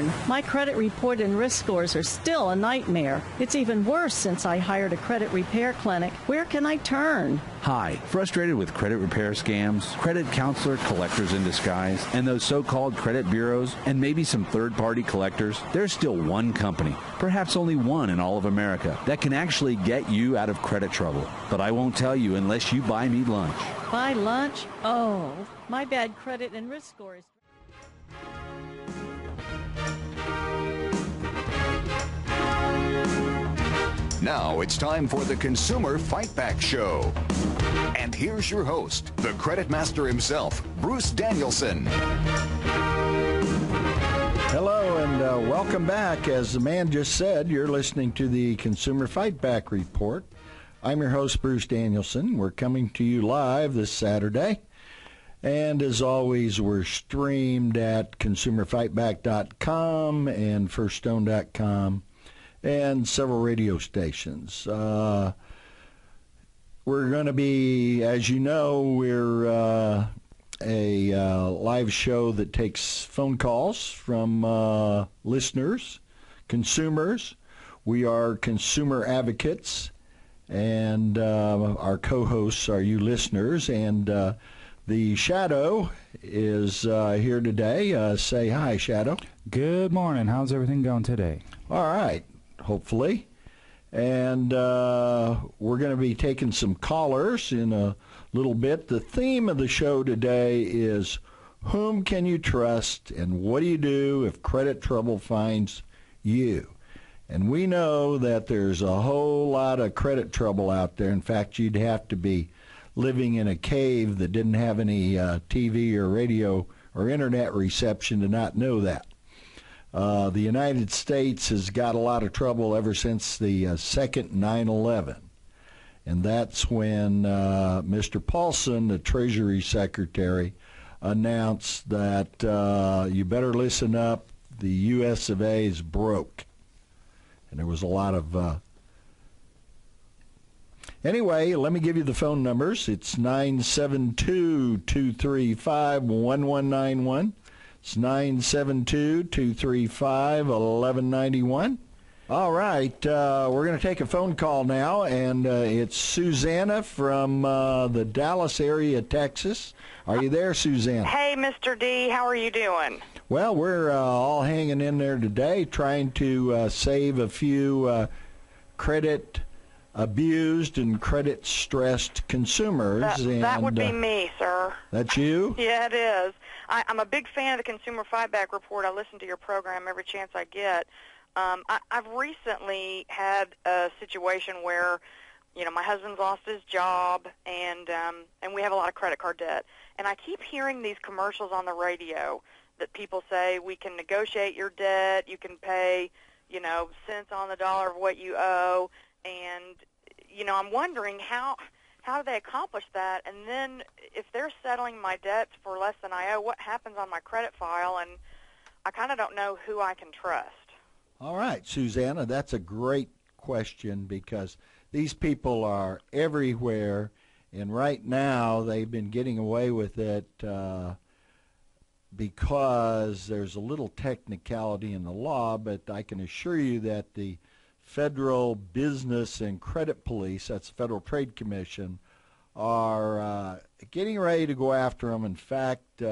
turn? My credit report and risk scores are still a nightmare. It's even worse since I hired a credit repair clinic. Where can I turn? Hi, frustrated with credit repair scams, credit counselor collectors in disguise, and those so-called credit bureaus, and maybe some third-party collectors? There's still one company, perhaps only one in all of America, that can actually get you out of credit trouble. But I won't tell you unless you buy me lunch. Buy lunch? Oh, my bad credit and risk scores. Now it's time for the Consumer Fight Back Show. And here's your host, the Credit Master himself, Bruce Danielson. Hello and welcome back. As the man just said, you're listening to the Consumer Fight Back Report. I'm your host, Bruce Danielson. We're coming to you live this Saturday. And as always, we're streamed at consumerfightback.com and firststone.com. and several radio stations. We're going to be, as you know, we're a live show that takes phone calls from listeners, consumers. We are consumer advocates, and our co-hosts are you listeners. And the Shadow is here today. Say hi, Shadow. Good morning. How's everything going today? All right. Hopefully. And we're going to be taking some callers in a little bit. The theme of the show today is whom can you trust and what do you do if credit trouble finds you? And we know that there's a whole lot of credit trouble out there. In fact, you'd have to be living in a cave that didn't have any TV or radio or internet reception to not know that. The United States has got a lot of trouble ever since the second 9/11. And that's when Mr. Paulson, the Treasury Secretary, announced that you better listen up, the U.S. of A. is broke. And there was a lot of... Anyway, let me give you the phone numbers. It's 972-235-1191. It's 972-235-1191. All right, we're going to take a phone call now, and it's Susanna from the Dallas area, Texas. Are you there, Susanna? Hey, Mr. D, how are you doing? Well, we're all hanging in there today, trying to save a few credit abused and credit stressed consumers. That would be me, sir. That's you? Yeah, it is. I'm a big fan of the Consumer Fightback Report. I listen to your program every chance I get. I've recently had a situation where, you know, my husband's lost his job, and we have a lot of credit card debt. And I keep hearing these commercials on the radio that people say, we can negotiate your debt, you can pay, you know, cents on the dollar of what you owe. And, you know, I'm wondering how do they accomplish that? And then if they're settling my debts for less than I owe, what happens on my credit file? And I kind of don't know who I can trust. All right, Susanna, that's a great question because these people are everywhere. And right now they've been getting away with it because there's a little technicality in the law, but I can assure you that the Federal Business and Credit Police, that's the Federal Trade Commission, are getting ready to go after them. In fact,